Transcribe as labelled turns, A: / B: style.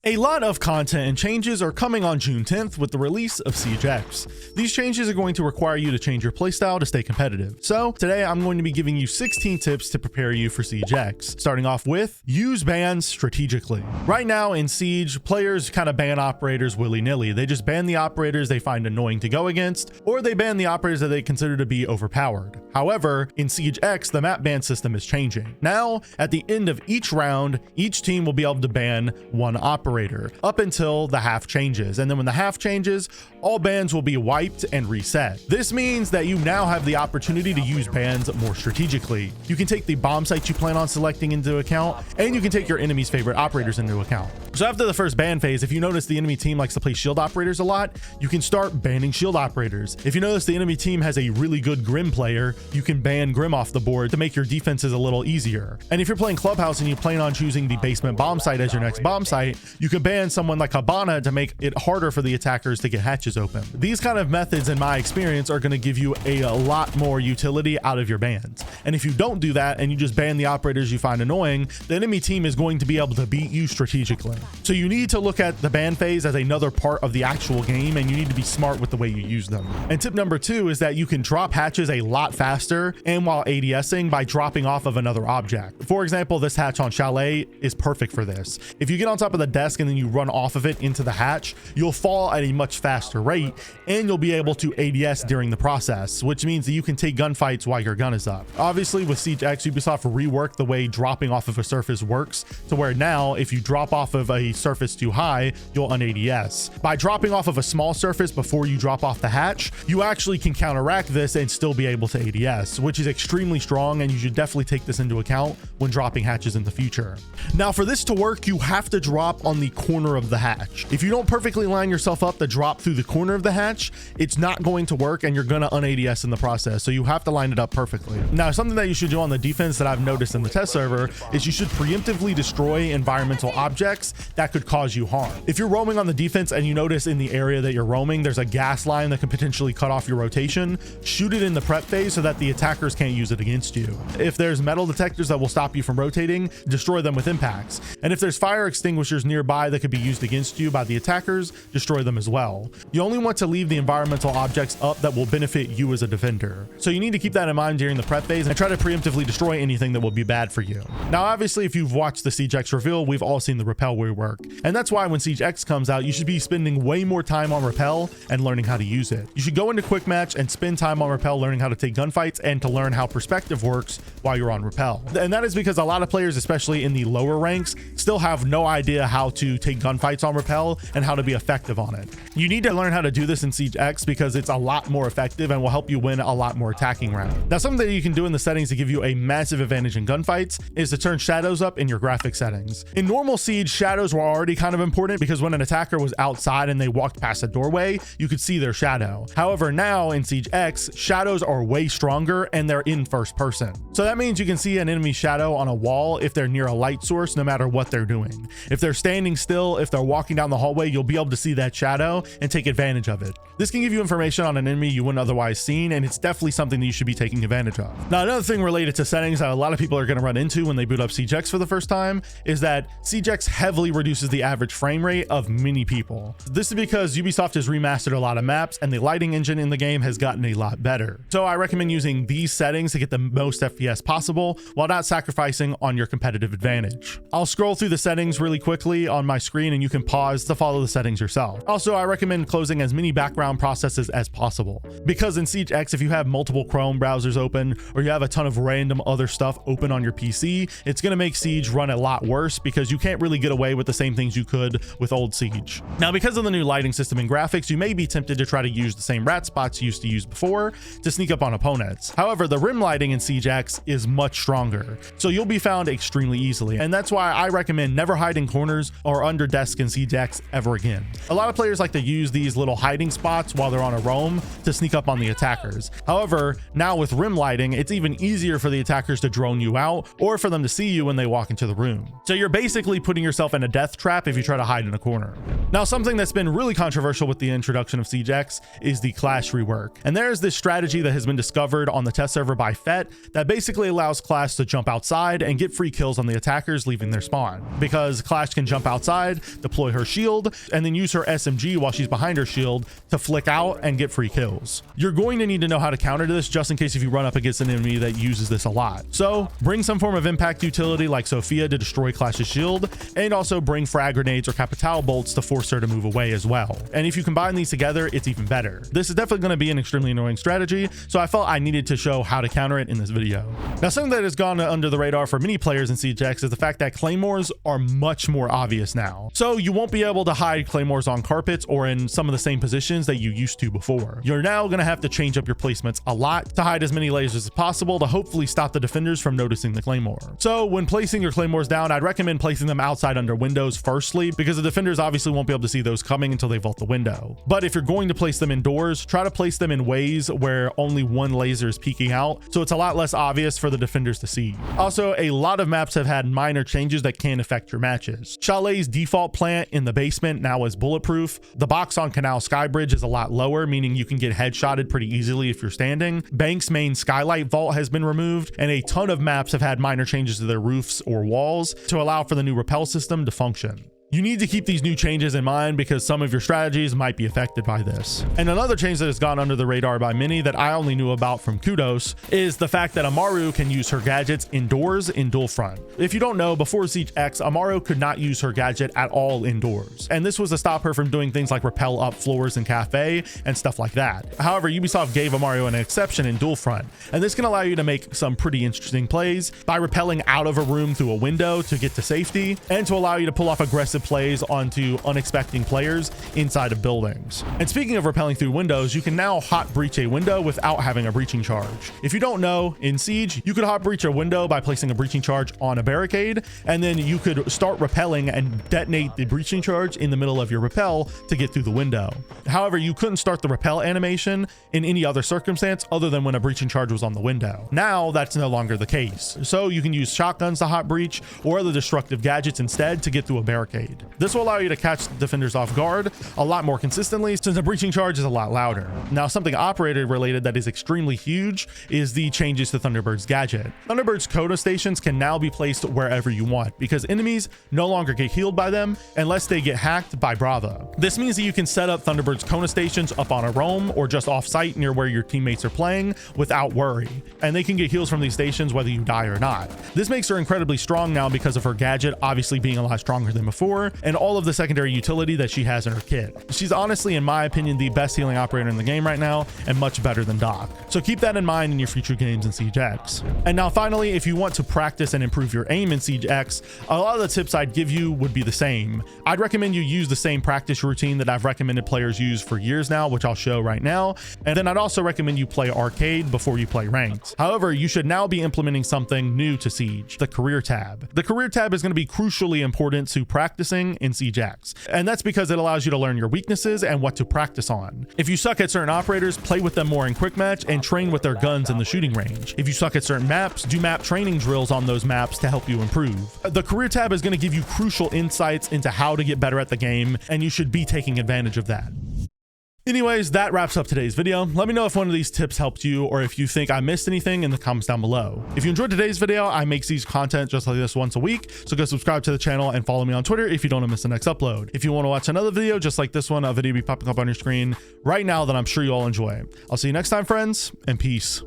A: A lot of content and changes are coming on June 10th with the release of Siege X. These changes are going to require you to change your playstyle to stay competitive. So today I'm going to be giving you 16 tips to prepare you for Siege X. Starting off with, use bans strategically. Right now in Siege, players kind of ban operators willy-nilly. They just ban the operators they find annoying to go against, or they ban the operators that they consider to be overpowered. However, in Siege X, the map ban system is changing. Now, at the end of each round, each team will be able to ban one operator up until the half changes, and then when the half changes, all bans will be wiped and reset. This means that you now have the opportunity to use bans more strategically. You can take the bomb sites you plan on selecting into account, and you can take your enemy's favorite operators into account. So after the first ban phase, if you notice the enemy team likes to play shield operators a lot, you can start banning shield operators. If you notice the enemy team has a really good Grim player, you can ban Grim off the board to make your defenses a little easier. And if you're playing Clubhouse and you plan on choosing the basement bomb site as your next bomb site, you can ban someone like Habana to make it harder for the attackers to get hatches open. These kind of methods, in my experience, are going to give you a lot more utility out of your bans. And if you don't do that and you just ban the operators you find annoying, the enemy team is going to be able to beat you strategically. So you need to look at the ban phase as another part of the actual game, and you need to be smart with the way you use them. And tip number 2 is that you can drop hatches a lot faster and while ADSing by dropping off of another object. For example, this hatch on Chalet is perfect for this. If you get on top of the desk and then you run off of it into the hatch, you'll fall at a much faster rate and you'll be able to ADS during the process, which means that you can take gunfights while your gun is up. Obviously with Siege X, Ubisoft reworked the way dropping off of a surface works to where now if you drop off of a surface too high, you'll un-ADS. By dropping off of a small surface before you drop off the hatch, you actually can counteract this and still be able to ADS, which is extremely strong, and you should definitely take this into account when dropping hatches in the future. Now for this to work, you have to drop on the corner of the hatch. If you don't perfectly line yourself up to drop through the corner of the hatch, it's not going to work and you're going to un-ADS in the process. So you have to line it up perfectly. Now, something that you should do on the defense that I've noticed in the test server is you should preemptively destroy environmental objects that could cause you harm. If you're roaming on the defense and you notice in the area that you're roaming, there's a gas line that can potentially cut off your rotation, shoot it in the prep phase so that the attackers can't use it against you. If there's metal detectors that will stop you from rotating, destroy them with impacts. And if there's fire extinguishers nearby that could be used against you by the attackers, destroy them as well. You only want to leave the environmental objects up that will benefit you as a defender. So you need to keep that in mind during the prep phase and try to preemptively destroy anything that will be bad for you. Now, obviously, if you've watched the Siege X reveal, we've all seen the rappel rework. And that's why when Siege X comes out, you should be spending way more time on rappel and learning how to use it. You should go into quick match and spend time on rappel learning how to take gunfights and to learn how perspective works while you're on rappel. And that is because a lot of players, especially in the lower ranks, still have no idea how to take gunfights on rappel and how to be effective on it. You need to learn how to do this in Siege X because it's a lot more effective and will help you win a lot more attacking rounds. Now, something that you can do in the settings to give you a massive advantage in gunfights is to turn shadows up in your graphic settings. In normal Siege, shadows were already kind of important because when an attacker was outside and they walked past a doorway, you could see their shadow. However, now in Siege X, shadows are way stronger and they're in first person. So that means you can see an enemy shadow on a wall if they're near a light source, no matter what they're doing. If they're standing still, if they're walking down the hallway, you'll be able to see that shadow and take advantage of it. This can give you information on an enemy you wouldn't otherwise seen, and it's definitely something that you should be taking advantage of. Now, another thing related to settings that a lot of people are going to run into when they boot up Siege X for the first time is that Siege X heavily reduces the average frame rate of many people. This is because Ubisoft has remastered a lot of maps and the lighting engine in the game has gotten a lot better. So I recommend using these settings to get the most FPS possible while not sacrificing on your competitive advantage. I'll scroll through the settings really quickly on my screen and you can pause to follow the settings yourself. Also, I recommend closing as many background processes as possible because in Siege X, if you have multiple Chrome browsers open or you have a ton of random other stuff open on your PC, it's going to make Siege run a lot worse because you can't really get away with the same things you could with old Siege. Now, because of the new lighting system and graphics, you may be tempted to try to use the same rat spots you used to use before to sneak up on opponents. However, the rim lighting in Siege X is much stronger, so you'll be found extremely easily. And that's why I recommend never hide in corners or under desks in Siege X ever again. A lot of players like to use these little hiding spots while they're on a roam to sneak up on the attackers. However, now with rim lighting, it's even easier for the attackers to drone you out or for them to see you when they walk into the room. So you're basically putting yourself in a death trap if you try to hide in a corner. Now, something that's been really controversial with the introduction of Siege X is the Clash rework. And there's this strategy that has been discovered on the test server by FET that basically allows Clash to jump outside and get free kills on the attackers leaving their spawn. Because Clash can jump outside, deploy her shield, and then use her SMG while she's behind her shield to flick out and get free kills. You're going to need to know how to counter this just in case if you run up against an enemy that uses this a lot. So bring some form of impact utility like Sophia to destroy Clash's shield, and also bring frag grenades or Capital bolts to force her to move away as well. And if you combine these together, it's even better. This is definitely going to be an extremely annoying strategy, so I felt I needed to show how to counter it in this video. Now, something that has gone under the radar for many players in Siege X is the fact that claymores are much more obvious now. So you won't be able to hide claymores on carpets or in some of the same positions that you used to before. You're now going to have to change up your placements a lot to hide as many lasers as possible to hopefully stop the defenders from noticing the claymore. So when placing your claymores down, I'd recommend placing them outside under windows firstly, because the defenders obviously won't be able to see those coming until they vault the window. But if you're going to place them indoors, try to place them in ways where only one laser is peeking out, so it's a lot less obvious for the defenders to see. Also, a lot of maps have had minor changes that can affect your matches. Chalet's default plant in the basement now is bulletproof. The box on Canal Skybridge is a lot lower, meaning you can get headshotted pretty easily if you're standing. Bank's main skylight vault has been removed, and a ton of maps have had minor changes to their roofs or walls to allow for the new rappel system to function. You need to keep these new changes in mind because some of your strategies might be affected by this. And another change that has gone under the radar by many that I only knew about from Kudos is the fact that Amaru can use her gadgets indoors in dual front. If you don't know, before Siege X, Amaru could not use her gadget at all indoors. And this was to stop her from doing things like rappel up floors in cafe and stuff like that. However, Ubisoft gave Amaru an exception in dual front. And this can allow you to make some pretty interesting plays by rappelling out of a room through a window to get to safety and to allow you to pull off aggressive plays onto unexpected players inside of buildings. And speaking of rappelling through windows, you can now hot breach a window without having a breaching charge. If you don't know, in Siege, you could hot breach a window by placing a breaching charge on a barricade, and then you could start rappelling and detonate the breaching charge in the middle of your rappel to get through the window. However, you couldn't start the rappel animation in any other circumstance other than when a breaching charge was on the window. Now that's no longer the case. So you can use shotguns to hot breach or other destructive gadgets instead to get through a barricade. This will allow you to catch the defenders off guard a lot more consistently since the breaching charge is a lot louder. Now, something operator related that is extremely huge is the changes to Thunderbird's gadget. Thunderbird's coda stations can now be placed wherever you want because enemies no longer get healed by them unless they get hacked by Bravo. This means that you can set up Thunderbird's Kona stations up on a roam or just off site near where your teammates are playing without worry, and they can get heals from these stations whether you die or not. This makes her incredibly strong now because of her gadget obviously being a lot stronger than before and all of the secondary utility that she has in her kit. She's honestly, in my opinion, the best healing operator in the game right now and much better than Doc. So keep that in mind in your future games in Siege X. And now finally, if you want to practice and improve your aim in Siege X, a lot of the tips I'd give you would be the same. I'd recommend you use the same practice routine that I've recommended players use for years now, which I'll show right now. And then I'd also recommend you play arcade before you play ranked. However, you should now be implementing something new to Siege, the career tab. The career tab is going to be crucially important to practicing in Siege X, and that's because it allows you to learn your weaknesses and what to practice on. If you suck at certain operators, play with them more in quick match and train with their guns in the shooting range. If you suck at certain maps, do map training drills on those maps to help you improve. The career tab is going to give you crucial insights into how to get better at the game, and you should be taking advantage of that. Anyways, that wraps up today's video. Let me know if one of these tips helped you or if you think I missed anything in the comments down below. If you enjoyed today's video, I make these content just like this once a week, so go subscribe to the channel and follow me on Twitter if you don't want to miss the next upload. If you want to watch another video just like this one, a video will be popping up on your screen right now that I'm sure you all enjoy. I'll see you next time, friends, and peace.